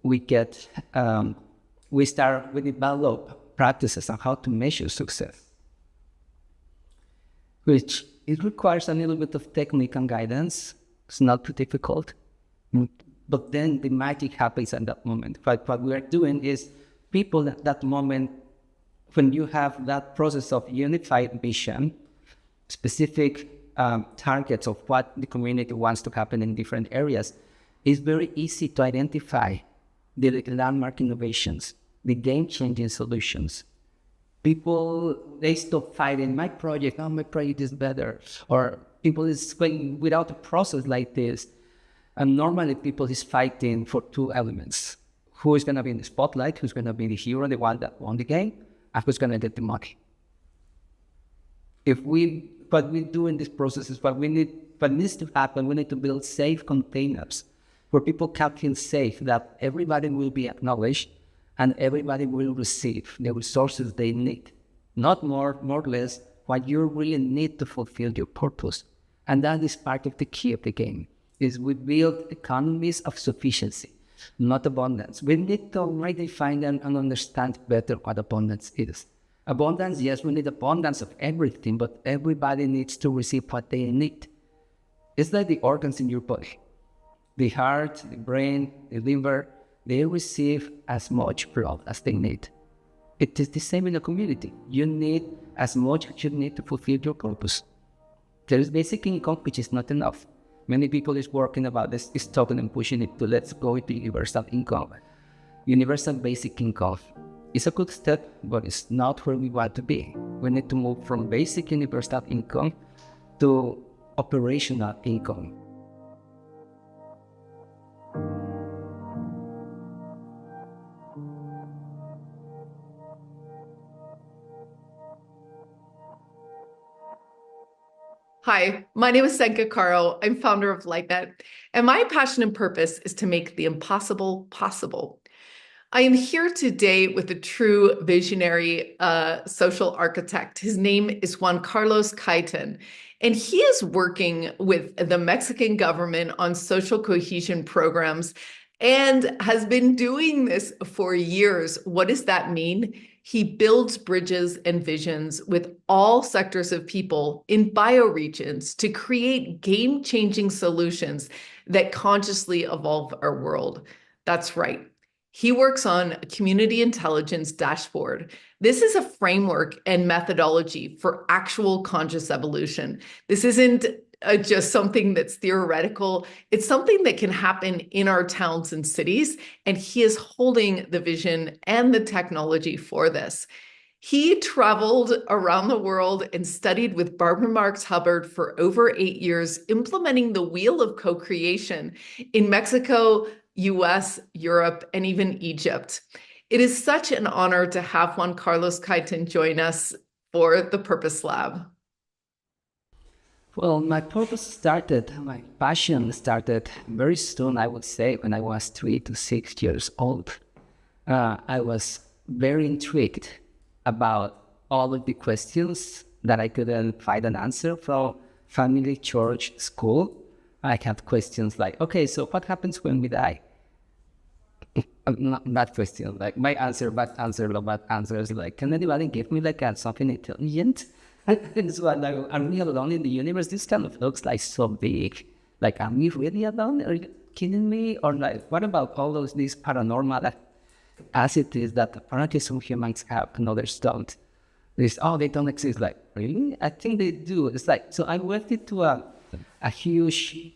we develop practices on how to measure success, which it requires a little bit of technique and guidance. It's not too difficult, but then the magic happens at that moment. But what we are doing is people at that moment, when you have that process of unified vision, specific targets of what the community wants to happen in different areas, it's very easy to identify the landmark innovations, the game-changing solutions. People, they stop fighting, my project is better. Or people is going without a process like this. And normally people is fighting for two elements. Who is going to be in the spotlight, who's going to be the hero, the one that won the game, and who's going to get the money. What we do in this process is what needs to happen, we need to build safe containers where people can feel safe that everybody will be acknowledged and everybody will receive the resources they need. Not more or less, what you really need to fulfill your purpose. And that is part of the key of the game, is we build economies of sufficiency, not abundance. We need to redefine and understand better what abundance is. Abundance, yes, we need abundance of everything, but everybody needs to receive what they need. It's like the organs in your body. The heart, the brain, the liver, they receive as much blood as they need. It is the same in a community. You need as much as you need to fulfill your purpose. There is basic income, which is not enough. Many people is working about this, is talking and pushing it to let's go into universal income. Universal basic income is a good step, but it's not where we want to be. We need to move from basic universal income to operational income. Hi, my name is Senka Caro. I'm founder of LightNet, and my passion and purpose is to make the impossible possible. I am here today with a true visionary social architect. His name is Juan Carlos Kaiten, and he is working with the Mexican government on social cohesion programs and has been doing this for years. What does that mean? He builds bridges and visions with all sectors of people in bioregions to create game-changing solutions that consciously evolve our world. That's right. He works on a community intelligence dashboard. This is a framework and methodology for actual conscious evolution. This isn't just something that's theoretical. It's something that can happen in our towns and cities, and he is holding the vision and the technology for this. He traveled around the world and studied with Barbara Marx Hubbard for over 8 years, implementing the wheel of co-creation in Mexico, US, Europe, and even Egypt. It is such an honor to have Juan Carlos Kaiten join us for the Purpose Lab. Well, my passion started very soon, I would say, when I was 3 to 6 years old. I was very intrigued about all of the questions that I couldn't find an answer from family, church, school. I had questions like, okay, so what happens when we die? Not that question, like my answer, bad answers, like, can anybody give me like something intelligent? And so I'm we alone in the universe? This kind of looks like so big. Like, are we really alone? Are you kidding me? Or like, what about all these paranormal capacities that apparently some humans have and others don't? They don't exist. Like, really? I think they do. It's like, so I went into a huge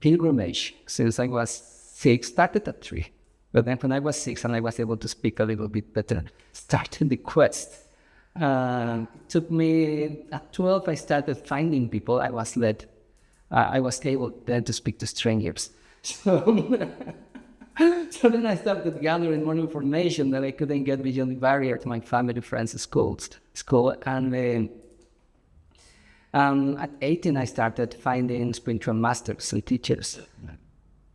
pilgrimage since I was 6, started at 3. But then when I was 6 and I was able to speak a little bit better, started the quest. It took me, at 12, I started finding people. I was able then to speak to strangers. So then I started gathering more information that I couldn't get beyond the barrier to my family, friends, school. And at 18, I started finding spiritual masters and teachers.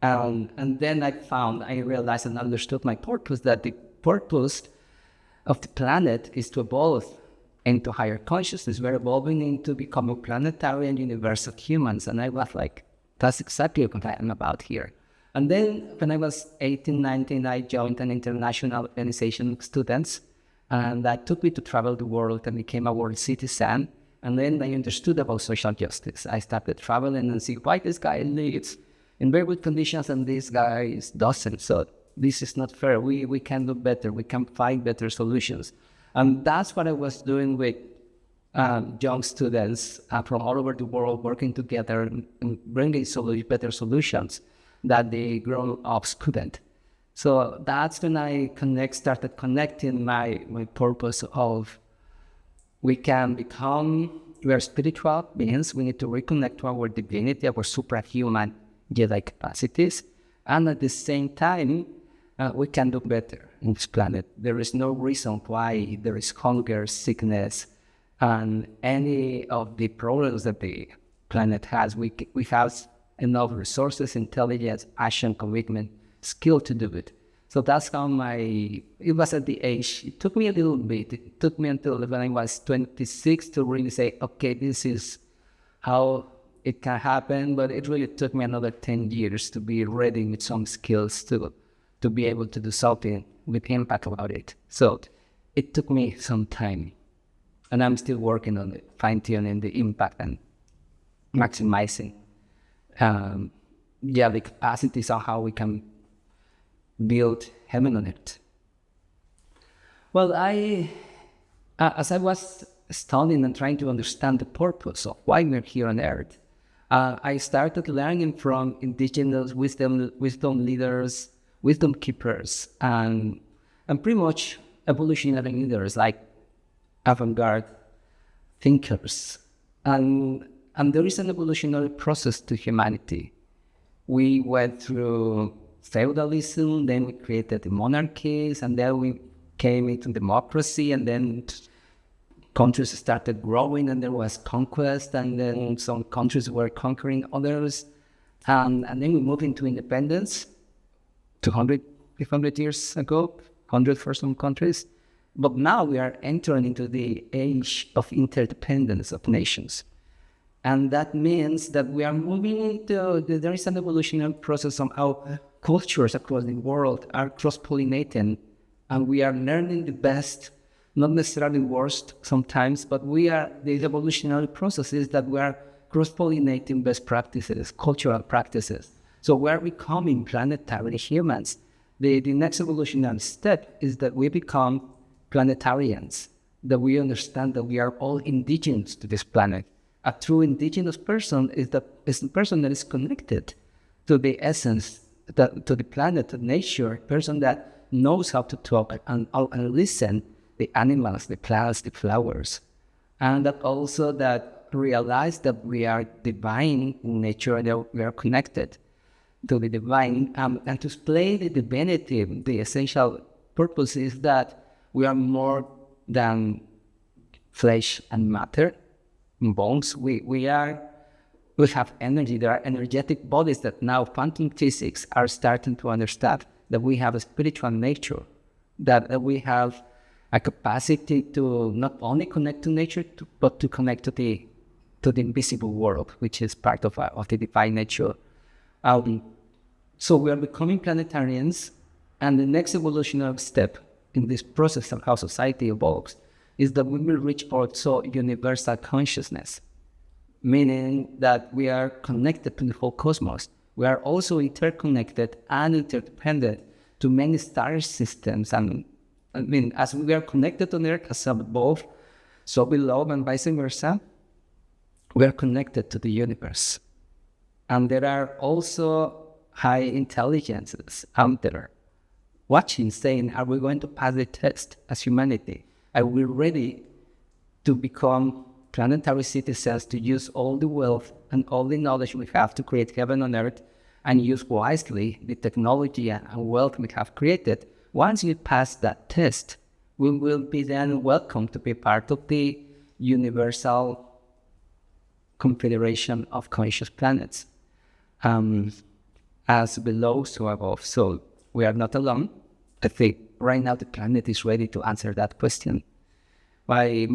And then I realized and understood my purpose, that the purpose of the planet is to evolve into higher consciousness. We're evolving into becoming planetary and universal humans. And I was like, that's exactly what I am about here. And then when I was 18, 19, I joined an international organization of students, and that took me to travel the world and became a world citizen. And then I understood about social justice. I started traveling and see why this guy lives in very good conditions and this guy doesn't. So this is not fair. We can do better. We can find better solutions. And that's what I was doing with young students from all over the world, working together and bringing better solutions that the grown-ups couldn't. So that's when I started connecting my purpose of we are spiritual beings. We need to reconnect to our divinity, our suprahuman Jedi capacities. And at the same time, we can do better in this planet. There is no reason why there is hunger, sickness, and any of the problems that the planet has. We have enough resources, intelligence, action, commitment, skill to do it. So that's how it was at the age, it took me a little bit. It took me until when I was 26 to really say, okay, this is how it can happen. But it really took me another 10 years to be ready with some skills to be able to do something with impact about it. So it took me some time. And I'm still working on it, fine-tuning the impact and maximizing the capacities on how we can build heaven on earth. Well, as I was studying and trying to understand the purpose of why we're here on earth, I started learning from indigenous wisdom leaders, wisdom keepers, and pretty much evolutionary leaders like avant-garde thinkers. And there is an evolutionary process to humanity. We went through feudalism, then we created the monarchies, and then we came into democracy, and then countries started growing, and there was conquest, and then some countries were conquering others, and then we moved into independence 200, 500 years ago, 100 for some countries. But now we are entering into the age of interdependence of nations. And that means that we are moving into, there is an evolutionary process of how cultures across the world are cross-pollinating, and we are learning the best, not necessarily worst sometimes, but the evolutionary process is that we are cross-pollinating best practices, cultural practices. So we are becoming planetary humans. The next evolutionary step is that we become planetarians, that we understand that we are all indigenous to this planet. A true indigenous person is the person that is connected to the essence, to the planet, to nature, a person that knows how to talk and listen, the animals, the plants, the flowers. And that also that realize that we are divine in nature and that we are connected to the divine. And to explain the divinity, the essential purpose is that we are more than flesh and matter, bones. We have energy. There are energetic bodies that now quantum physics are starting to understand that we have a spiritual nature, that we have a capacity to not only connect to nature, but to connect to the invisible world, which is part of the divine nature. So we are becoming planetarians, and the next evolutionary step in this process of how society evolves is that we will reach also universal consciousness, meaning that we are connected to the whole cosmos. We are also interconnected and interdependent to many star systems. And I mean, as we are connected on Earth as above, so below, and vice versa, we are connected to the universe. And there are also high intelligences out there watching, saying, are we going to pass the test as humanity? Are we ready to become planetary citizens, to use all the wealth and all the knowledge we have to create heaven on earth and use wisely the technology and wealth we have created? Once you pass that test, we will be then welcome to be part of the universal confederation of conscious planets, as below, so above. So we are not alone. I think right now the planet is ready to answer that question. My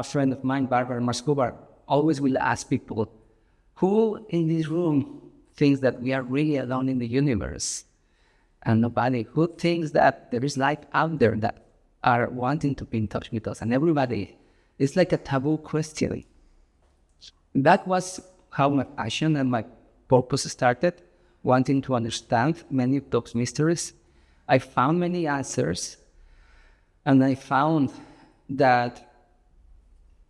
friend of mine, Barbara Marx Hubbard, always will ask people, who in this room thinks that we are really alone in the universe, and nobody who thinks that there is life out there that are wanting to be in touch with us, and everybody. It's like a taboo question. That was how my passion and my purpose started, wanting to understand many of those mysteries. I found many answers, and I found that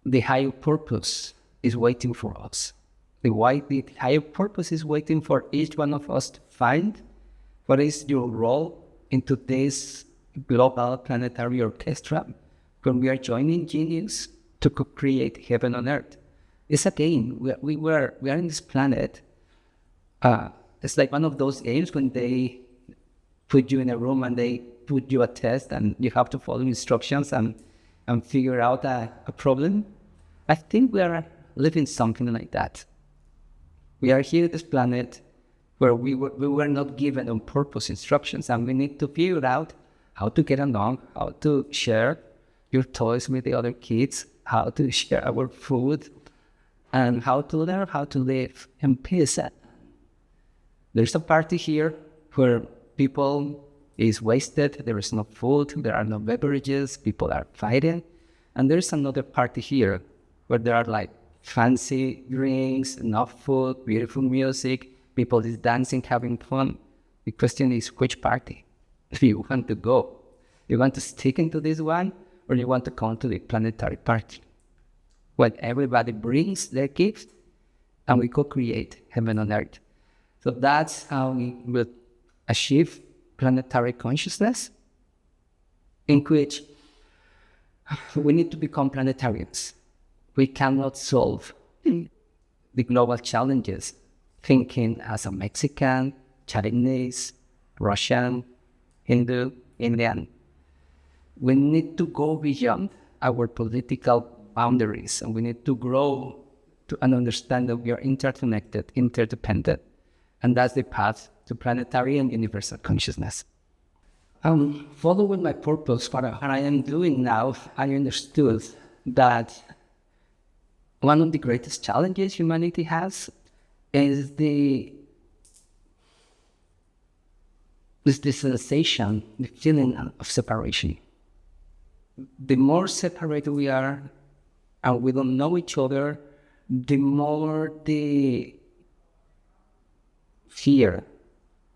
the higher purpose is waiting for us. The higher purpose is waiting for each one of us to find what is your role into this global planetary orchestra when we are joining genius to create heaven on earth. It's a game. We are in this planet. It's like one of those games when they put you in a room and they put you a test and you have to follow instructions and figure out a problem. I think we are living something like that. We are here on this planet where we were not given on purpose instructions, and we need to figure out how to get along, how to share your toys with the other kids, how to share our food, and how to learn how to live in peace. There's a party here where people is wasted, there is no food, there are no beverages, people are fighting. And there's another party here where there are like fancy drinks, enough food, beautiful music, people is dancing, having fun. The question is, which party do you want to go? You want to stick into this one, or you want to come to the planetary party? When everybody brings their gifts and we co-create heaven on earth. So that's how we will achieve planetary consciousness, in which we need to become planetarians. We cannot solve the global challenges thinking as a Mexican, Chinese, Russian, Hindu, Indian. We need to go beyond our political boundaries, and we need to grow to and understand that we are interconnected, interdependent, and that's the path to planetary and universal consciousness. Following my purpose, what I am doing now, I understood that one of the greatest challenges humanity has is the sensation, the feeling of separation. The more separated we are and we don't know each other, the more the fear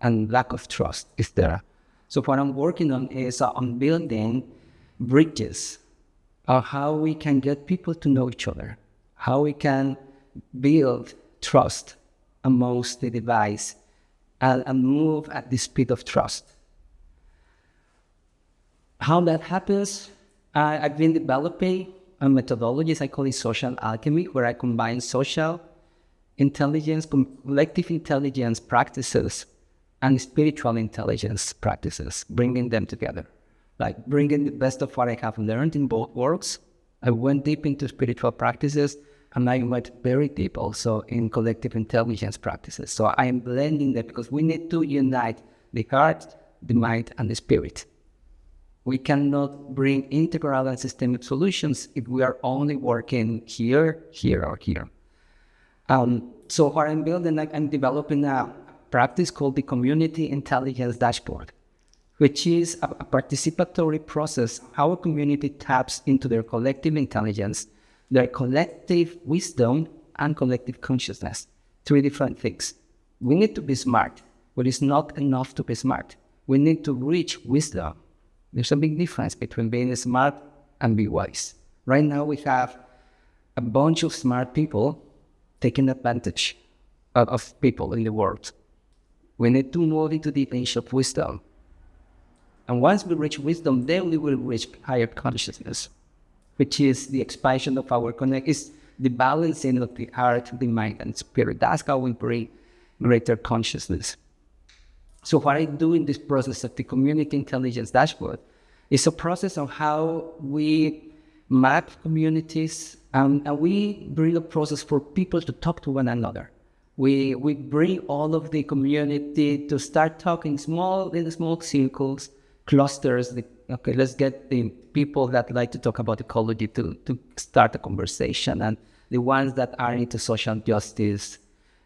and lack of trust is there. So what I'm working on is on building bridges of how we can get people to know each other, how we can build trust amongst the device and move at the speed of trust. How that happens, I've been developing methodologies. I call it social alchemy, where I combine social intelligence, collective intelligence practices, and spiritual intelligence practices, bringing them together. Like bringing the best of what I have learned in both worlds. I went deep into spiritual practices, and I went very deep also in collective intelligence practices. So I am blending them because we need to unite the heart, the mind, and the spirit. We cannot bring integral and systemic solutions if we are only working here, here, or here. So what I'm building, I'm developing a practice called the Community Intelligence Dashboard, which is a participatory process. How a community taps into their collective intelligence, their collective wisdom, and collective consciousness. Three different things. We need to be smart, but it's not enough to be smart. We need to reach wisdom. There's a big difference between being smart and being wise. Right now we have a bunch of smart people taking advantage of people in the world. We need to move into the age of wisdom. And once we reach wisdom, then we will reach higher consciousness, which is the expansion of our connect, is the balancing of the heart, the mind, and spirit. That's how we bring greater consciousness. So what I do in this process of the Community Intelligence Dashboard is a process of how we map communities, and we bring a process for people to talk to one another. We bring all of the community to start talking in small circles, clusters. Okay, let's get the people that like to talk about ecology to start a conversation, and the ones that are into social justice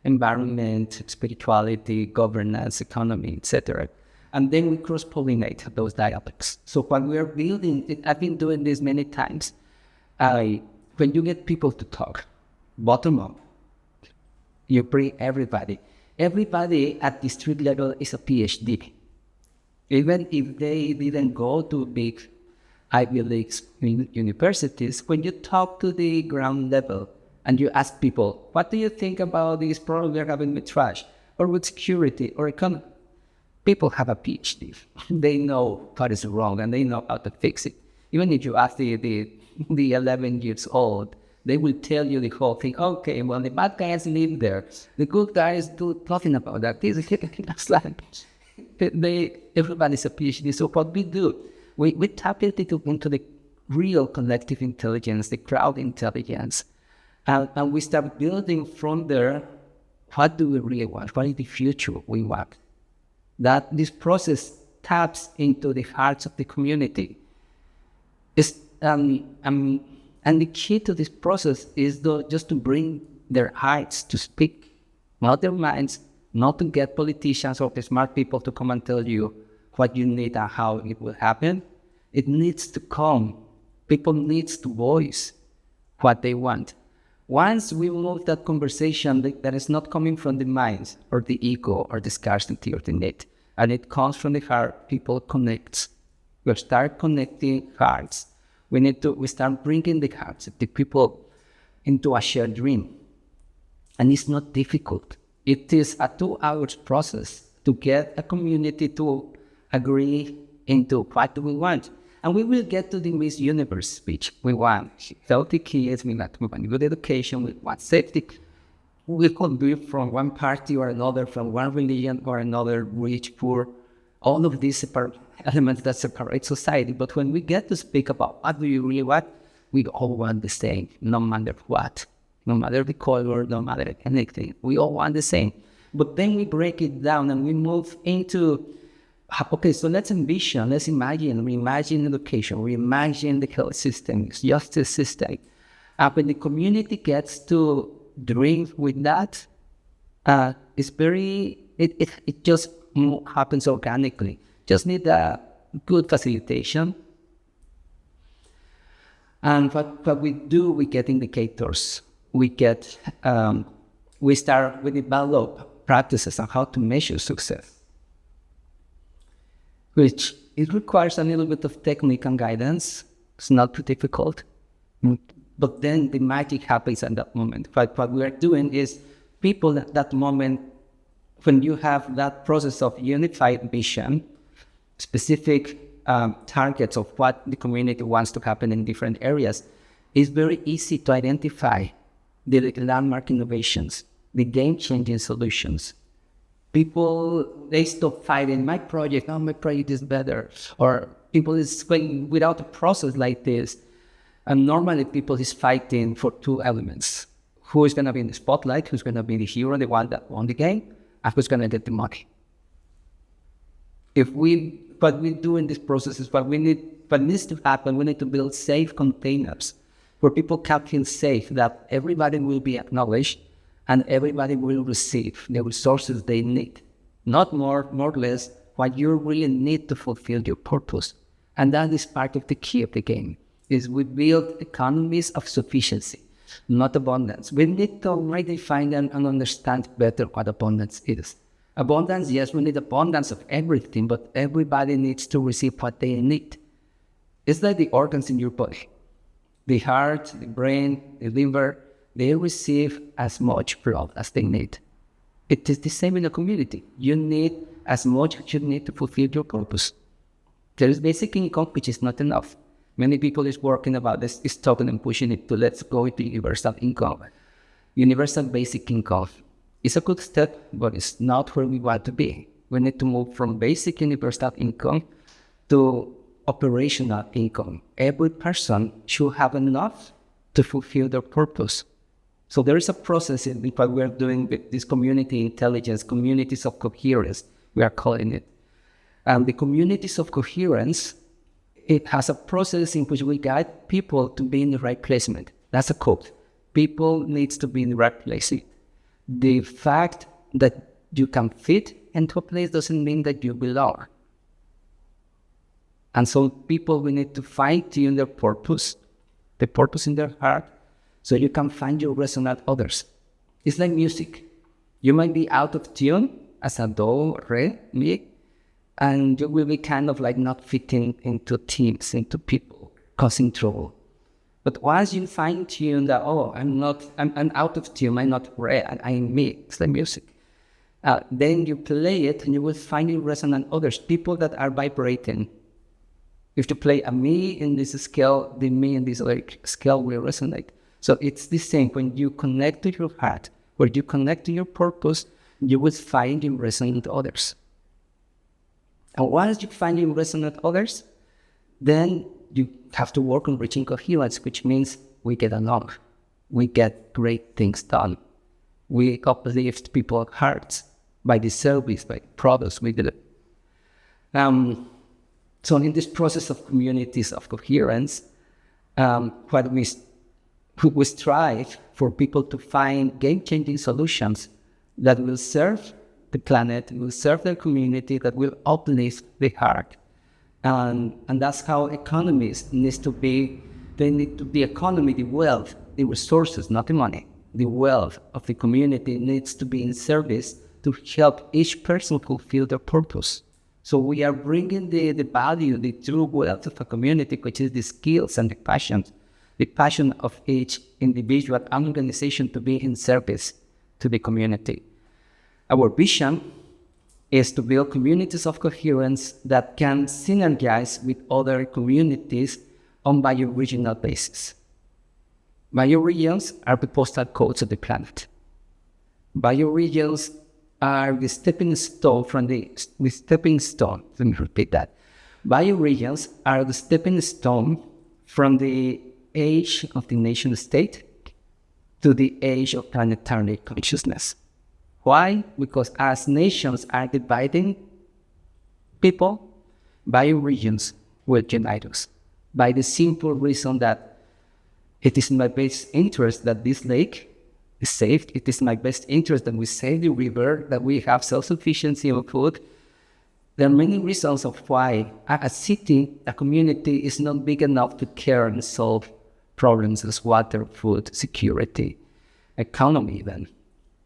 environment, spirituality, governance, economy, etc. And then we cross-pollinate those dialects. So when we are building, I've been doing this many times. When you get people to talk, bottom up, you bring everybody. Everybody at the street level is a PhD. Even if they didn't go to big Ivy League universities, when you talk to the ground level and you ask people, what do you think about this problem we're having with trash or with security or economy? People have a PhD. They know what is wrong and they know how to fix it. Even if you ask the 11 years old, they will tell you the whole thing. Okay, well, the bad guys live there. The good guys do nothing about that. Everybody's a PhD. So what we do, we tap into the real collective intelligence, the crowd intelligence, and we start building from there. What do we really want? What is the future we want? That this process taps into the hearts of the community. And the key to this process is just to bring their hearts to speak, not their minds, not to get politicians or the smart people to come and tell you what you need and how it will happen. It needs to come. People need to voice what they want. Once we move that conversation that is not coming from the minds or the ego or the scarcity or the need, and it comes from the heart, people connect. We start connecting hearts. We start bringing the hearts of the people into a shared dream. And it's not difficult. It is a 2-hour process to get a community to agree into what do we want. And we will get to the Miss Universe speech. We want healthy kids, we want good education, we want safety. We could be from one party or another, from one religion or another, rich, poor, all of these elements that separate society. But when we get to speak about what do you really want, we all want the same, no matter what, no matter the color, no matter anything. We all want the same. But then we break it down and we move into, okay, so let's imagine, reimagine education, reimagine the health system, justice system. When the community gets to drink with that, it just happens organically. Just need a good facilitation. And what we do, we get indicators. We develop practices on how to measure success, which it requires a little bit of technique and guidance. It's not too difficult. But then the magic happens at that moment. What we are doing is people at that moment, when you have that process of unified vision, specific targets of what the community wants to happen in different areas, it's very easy to identify the landmark innovations, the game-changing solutions. People, they stop fighting, my project is better. Or people is going without a process like this. And normally people is fighting for 2 elements. Who is going to be in the spotlight, who's going to be the hero, the one that won the game, and who's going to get the money. What we do in this process is what needs to happen, we need to build safe containers where people can feel safe, that everybody will be acknowledged and everybody will receive the resources they need. Not more or less, what you really need to fulfill your purpose. And that is part of the key of the game, is we build economies of sufficiency, not abundance. We need to redefine and understand better what abundance is. Abundance, yes, we need abundance of everything, but everybody needs to receive what they need. It's like the organs in your body. The heart, the brain, the liver, they receive as much blood as they need. It is the same in a community. You need as much as you need to fulfill your purpose. There is basic income, which is not enough. Many people is working about this, is talking and pushing it to let's go into universal income. Universal basic income is a good step, but it's not where we want to be. We need to move from basic universal income to operational income. Every person should have enough to fulfill their purpose. So there is a process in what we are doing with this community intelligence, communities of coherence, we are calling it. And the communities of coherence, it has a process in which we guide people to be in the right placement. That's a quote. People needs to be in the right place. The fact that you can fit into a place doesn't mean that you belong. And so people, we need to fine-tune their purpose, the purpose in their heart, so you can find your resonant others. It's like music. You might be out of tune as a do, re, mi, and you will be kind of like not fitting into teams, into people, causing trouble. But once you fine-tune that, I'm out of tune, I'm not re, I'm me, it's like music. Then you play it and you will find your resonant others, people that are vibrating. If you play a me in this scale, the me in this other scale will resonate. So it's the same. When you connect to your heart, when you connect to your purpose, you will find your resonant others. And once you find your resonant others, then you have to work on reaching coherence, which means we get along. We get great things done. We uplift people's hearts by the service, by products we do. So in this process of communities of coherence, what we strive for people to find game-changing solutions that will serve the planet, will serve their community, that will uplift the heart. And that's how economies needs to be. They need to be economy, the wealth, the resources, not the money. The wealth of the community needs to be in service to help each person fulfill their purpose. So we are bringing the value, the true wealth of a community, which is the skills and the passion of each individual and organization to be in service to the community. Our vision is to build communities of coherence that can synergize with other communities on bioregional basis. Bioregions are the postal codes of the planet. Bioregions are the stepping stone let me repeat that. Bioregions are the stepping stone from the age of the nation state to the age of planetary consciousness. Why? Because as nations are dividing people, bioregions will unite us. By the simple reason that it is in my best interest that this lake is saved. It is my best interest that we save the river, that we have self-sufficiency of food. There are many reasons of why a city, a community is not big enough to care and solve problems as water, food, security, economy even.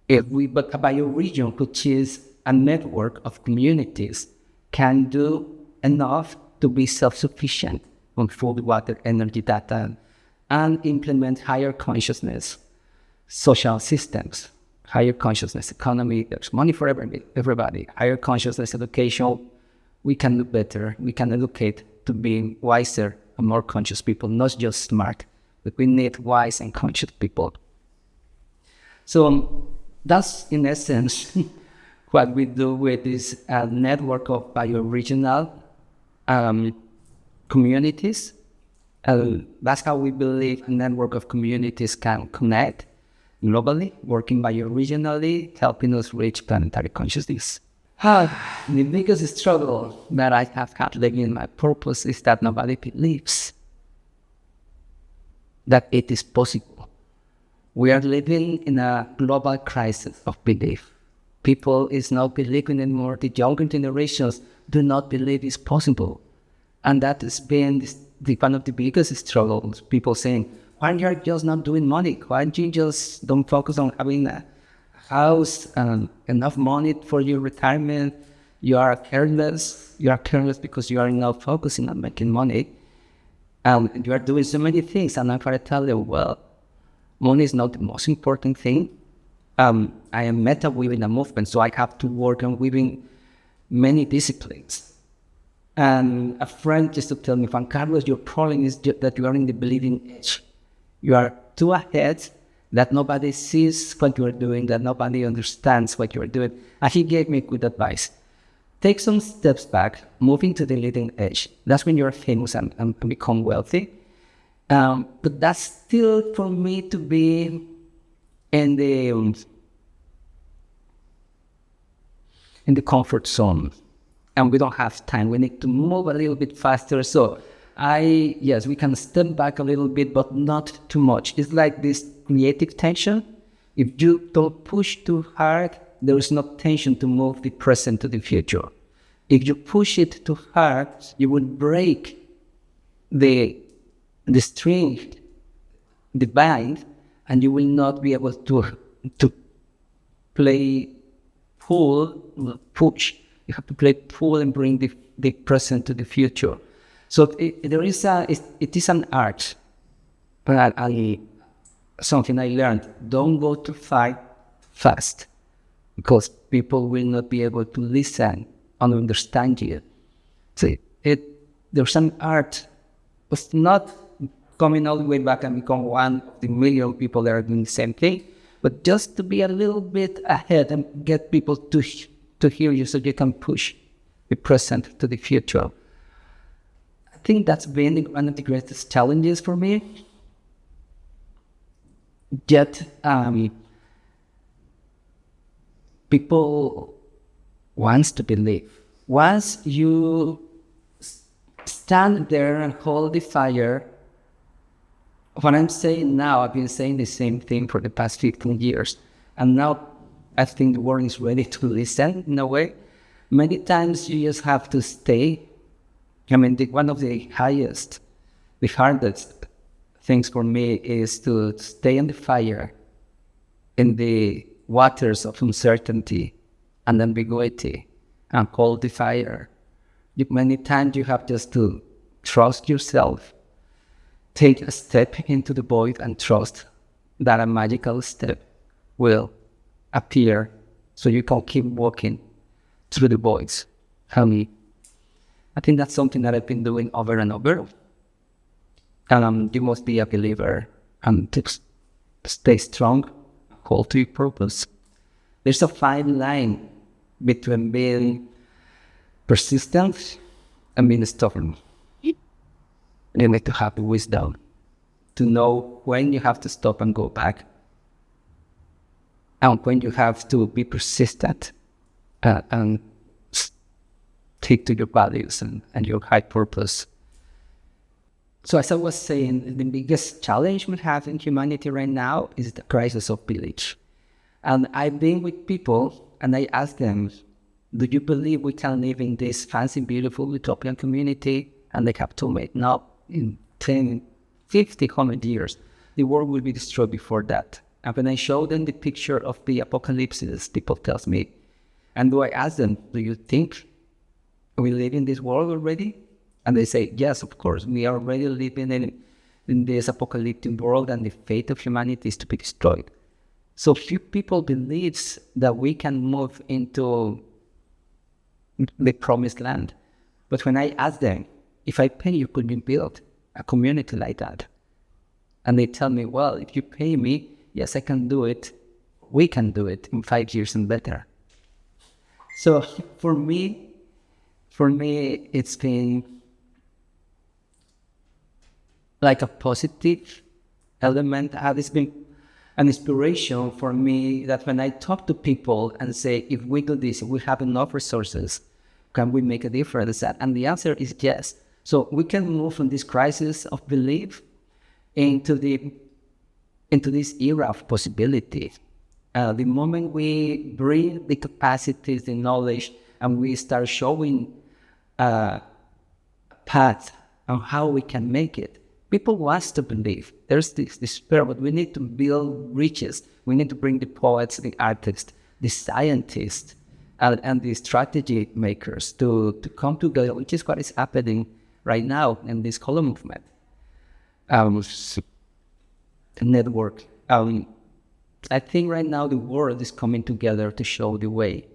But a bioregion, which is a network of communities, can do enough to be self-sufficient on food, water, energy, data, and implement higher consciousness social systems, higher consciousness economy. There's money for everybody. Higher consciousness education. We can do better. We can educate to be wiser and more conscious people, not just smart, but we need wise and conscious people. So that's in essence what we do with this network of bioregional communities. That's how we believe a network of communities can connect globally, working bioregionally, helping us reach planetary consciousness. The biggest struggle that I have had living in my purpose is that nobody believes that it is possible. We are living in a global crisis of belief. People is not believing anymore. The younger generations do not believe it's possible. And that has been one of the biggest struggles. People saying, why are you just not doing money? Why you just don't focus on having a house and enough money for your retirement? You are careless. You are careless because you are not focusing on making money. And you are doing so many things. And I'm trying to tell you, well, money is not the most important thing. I am meta-weaving a movement, so I have to work on weaving many disciplines. And a friend used to tell me, Juan Carlos, your problem is that you are in the believing age. You are too ahead, that nobody sees what you are doing, that nobody understands what you are doing. And he gave me good advice. Take some steps back, move into the leading edge. That's when you're famous and become wealthy. But that's still for me to be in the comfort zone. And we don't have time. We need to move a little bit faster. So we can step back a little bit, but not too much. It's like this creative tension If you don't push too hard, there is no tension to move the present to the future. If you push it too hard, you will break the string, the bind, and you will not be able to play push. You have to play pull and bring the present to the future. So it is an art, but something I learned: don't go too fast, because people will not be able to listen and understand you. So there's an art. It's not coming all the way back and become one of the million people that are doing the same thing, but just to be a little bit ahead and get people to hear you so you can push the present to the future. I think that's been one of the greatest challenges for me. Yet, people wants to believe. Once you stand there and hold the fire, what I'm saying now, I've been saying the same thing for the past 15 years. And now I think the world is ready to listen in a way. Many times you just have to stay. I mean, one of the hardest things for me is to stay in the fire, in the waters of uncertainty and ambiguity, and hold the fire. Many times you have just to trust yourself, take a step into the void and trust that a magical step will appear so you can keep walking through the voids. I think that's something that I've been doing over and over. You must be a believer and stay strong, hold to your purpose. There's a fine line between being persistent and being stubborn. You need to have the wisdom to know when you have to stop and go back, and when you have to be persistent and stick to your values and your high purpose. So as I was saying, the biggest challenge we have in humanity right now is the crisis of belief. And I've been with people and I ask them, do you believe we can live in this fancy, beautiful, utopian community? And they have told me, no, in 10, 50, 100 years, the world will be destroyed before that. And when I show them the picture of the apocalypse, people tell me, and do I ask them, do you think we live in this world already? And they say, yes, of course, we are already living in this apocalyptic world, and the fate of humanity is to be destroyed. So few people believe that we can move into the promised land. But when I ask them, if I pay you, could you build a community like that? And they tell me, well, if you pay me, yes, I can do it. We can do it in 5 years and better. So for me, it's been like a positive element. It's been an inspiration for me that when I talk to people and say, if we do this, if we have enough resources, can we make a difference? And the answer is yes. So we can move from this crisis of belief into this era of possibility. The moment we bring the capacities, the knowledge, and we start showing a path on how we can make it, people want to believe. There's this despair, but we need to build bridges. We need to bring the poets, the artists, the scientists, and the strategy makers to come together, which is what is happening right now in this color movement. Network. I think right now the world is coming together to show the way.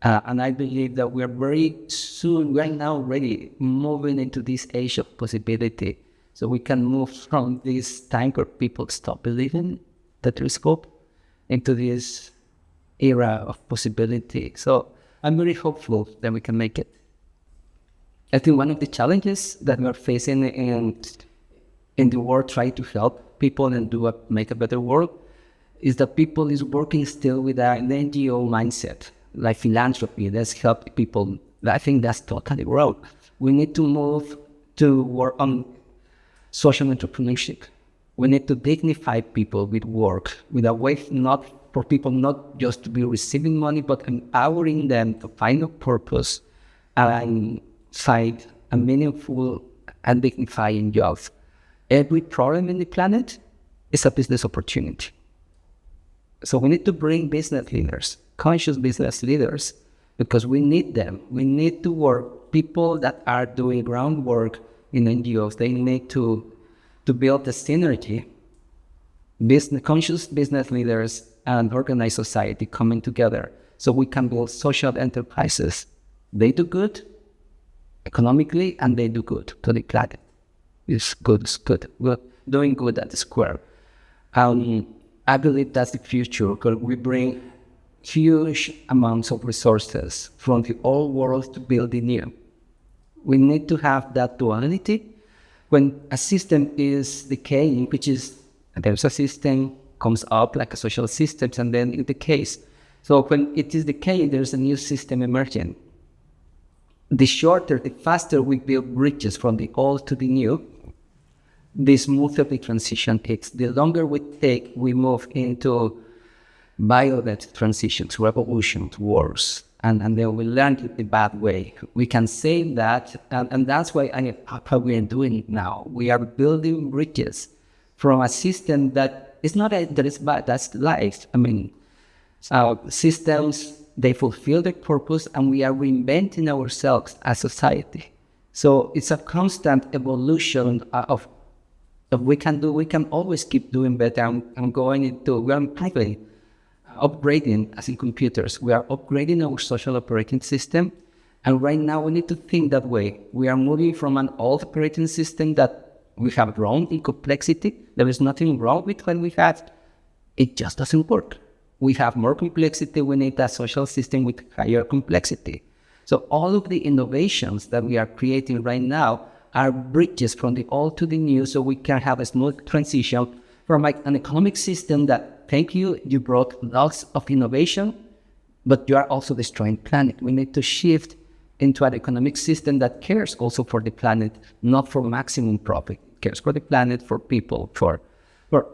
And I believe that we are very soon, right now already, moving into this age of possibility. So we can move from this time where people stop believing that there is hope into this era of possibility. So I'm very hopeful that we can make it. I think one of the challenges that we're facing in the world trying to help people and make a better world is that people is working still with an NGO mindset, like philanthropy. Let's help people. I think that's totally wrong. We need to move to work on social entrepreneurship. We need to dignify people with work, with a way not for people not just to be receiving money, but empowering them to find a purpose and find a meaningful and dignifying job. Every problem in the planet is a business opportunity. So we need to bring business leaders, conscious business leaders, because we need them. We need to work, people that are doing groundwork in NGOs, they need to build the synergy, conscious business leaders and organized society coming together so we can build social enterprises. They do good economically and they do good to the planet. It's good. We're doing good at the square. I believe that's the future because we bring huge amounts of resources from the old world to build the new. We need to have that duality. When a system is decaying, which is there's a system comes up like a social system and then it decays. So when it is decaying, there's a new system emerging. The shorter, the faster we build bridges from the old to the new, the smoother the transition takes. The longer we take, we move into violent transitions, revolutions, wars, and then we learn it the bad way. We can say that, and that's why how we are doing it now. We are building bridges from a system that is not that is bad, that's life. I mean, systems, they fulfill their purpose and we are reinventing ourselves as society. So it's a constant evolution of we can always keep doing better and going into, we are upgrading as in computers. We are upgrading our social operating system. And right now we need to think that way. We are moving from an old operating system that we have grown in complexity. There is nothing wrong with what we had. It just doesn't work. We have more complexity. We need a social system with higher complexity. So all of the innovations that we are creating right now are bridges from the old to the new so we can have a smooth transition from an economic system that, thank you, you brought lots of innovation, but you are also destroying the planet. We need to shift into an economic system that cares also for the planet, not for maximum profit. It cares for the planet, for people, for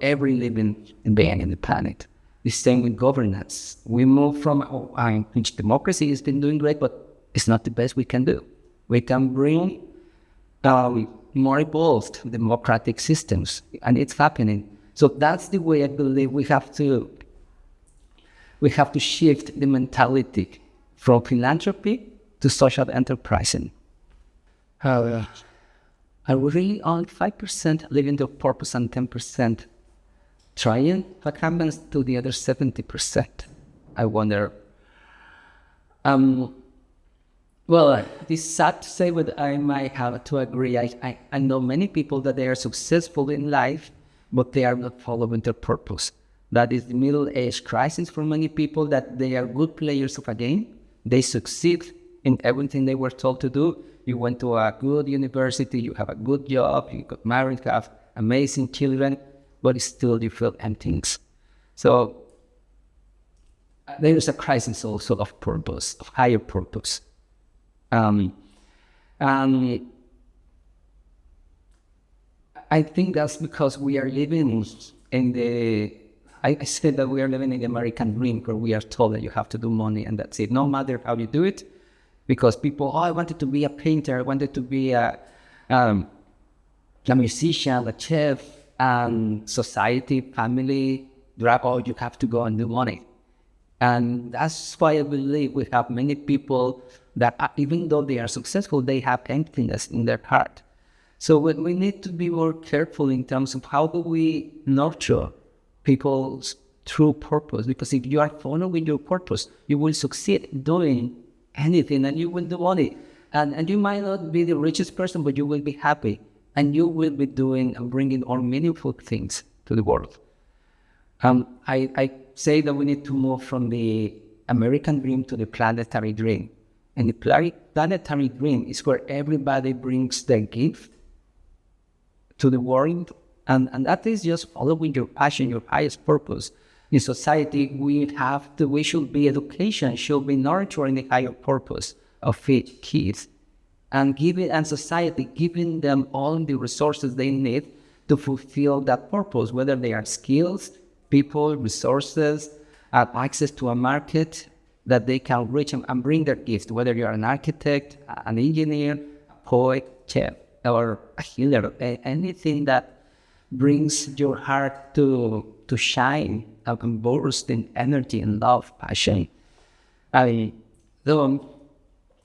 every living being in the planet. The same with governance. We move from which democracy has been doing great, but it's not the best we can do. We can bring more evolved democratic systems, and it's happening. So that's the way I believe we have to shift the mentality from philanthropy to social enterprising. Are we really on 5% living the purpose and 10% trying? What happens to the other 70%? I wonder. Well, it's sad to say, but I might have to agree. I know many people that they are successful in life, but they are not following their purpose. That is the middle-age crisis for many people, that they are good players of a game. They succeed in everything they were told to do. You went to a good university, you have a good job, you got married, have amazing children, but still you feel emptiness. So there is a crisis also of purpose, of higher purpose. And I think that's because we are living in I said that we are living in the American dream, where we are told that you have to do money and that's it, no matter how you do it. Because people, I wanted to be a painter, I wanted to be a musician, a chef, and society, family, you have to go and do money. And that's why I believe we have many people that even though they are successful, they have emptiness in their heart. So we need to be more careful in terms of how do we nurture people's true purpose. Because if you are following your purpose, you will succeed doing anything and you will do money. And you might not be the richest person, but you will be happy. And you will be doing and bringing all meaningful things to the world. I say that we need to move from the American dream to the planetary dream. And the planetary dream is where everybody brings their gift to the world. And that is just following your passion, your highest purpose. In society, education should be nurturing the higher purpose of kids. And society giving them all the resources they need to fulfill that purpose, whether they are skills, people, resources, access to a market that they can reach and bring their gifts, whether you're an architect, an engineer, a poet, chef, or a healer, anything that brings your heart to shine and burst in energy and love, passion. The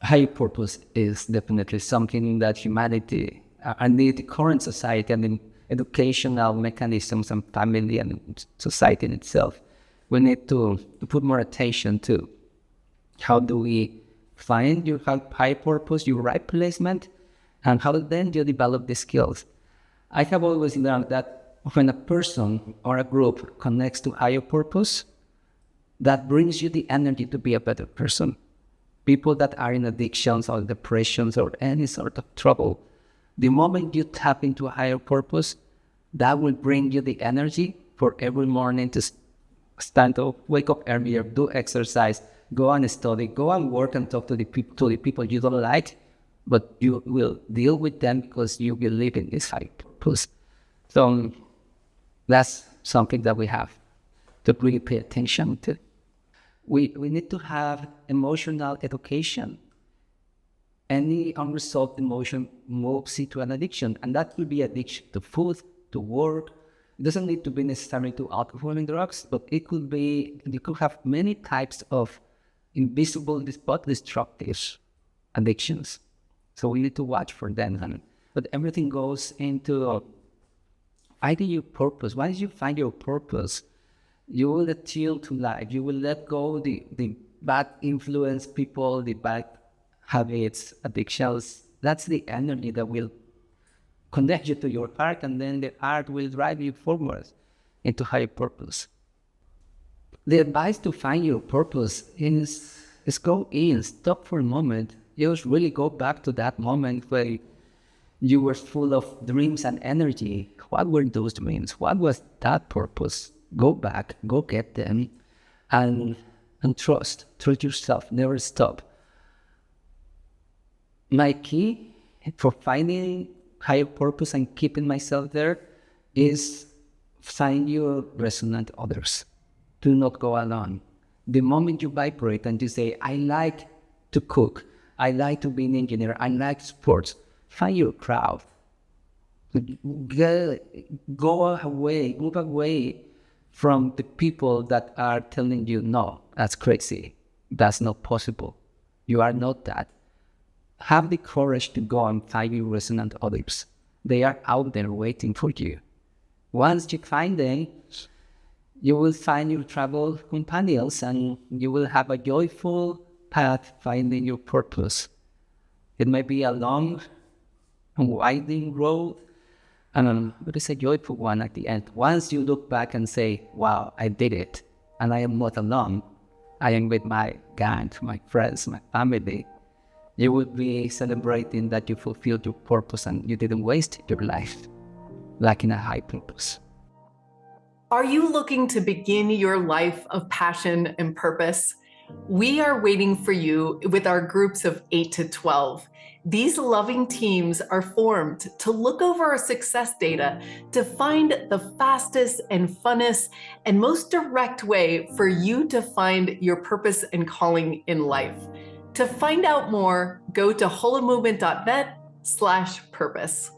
higher purpose is definitely something that humanity and the current society and the educational mechanisms and family and society in itself, we need to put more attention to. How do we find your high purpose, your right placement, and how then you develop the skills? I have always learned that when a person or a group connects to higher purpose, that brings you the energy to be a better person. People that are in addictions or depressions or any sort of trouble, the moment you tap into a higher purpose, that will bring you the energy for every morning to stand up, wake up earlier, do exercise, go and study, go and work and talk to the people you don't like, but you will deal with them because you believe in this high purpose. So that's something that we have to really pay attention to. We need to have emotional education. Any unresolved emotion moves into an addiction, and that could be addiction to food, to work. It doesn't need to be necessarily to alcohol and drugs, but it could be, you could have many types of invisible but destructive addictions. So we need to watch for them. But everything goes into finding your purpose. Once you find your purpose, you will attune to life. You will let go the bad influence people, the bad habits, addictions. That's the energy that will connect you to your heart, and then the heart will drive you forward into higher purpose. The advice to find your purpose is go in, stop for a moment. Just really go back to that moment where you were full of dreams and energy. What were those dreams? What was that purpose? Go back, go get them, and trust yourself, never stop. My key for finding higher purpose and keeping myself there is find your resonant others. Do not go alone. The moment you vibrate and you say, I like to cook, I like to be an engineer, I like sports, find your crowd. Go away, move away from the people that are telling you, no, that's crazy, that's not possible, you are not that. Have the courage to go and find your resonant others. They are out there waiting for you. Once you find them, you will find your travel companions and you will have a joyful path finding your purpose. It may be a long and winding road, but it's a joyful one at the end. Once you look back and say, wow, I did it, and I am not alone, I am with my gang, my friends, my family, you will be celebrating that you fulfilled your purpose and you didn't waste your life lacking a high purpose. Are you looking to begin your life of passion and purpose? We are waiting for you with our groups of 8 to 12. These loving teams are formed to look over our success data to find the fastest and funnest and most direct way for you to find your purpose and calling in life. To find out more, go to holomovement.net/purpose.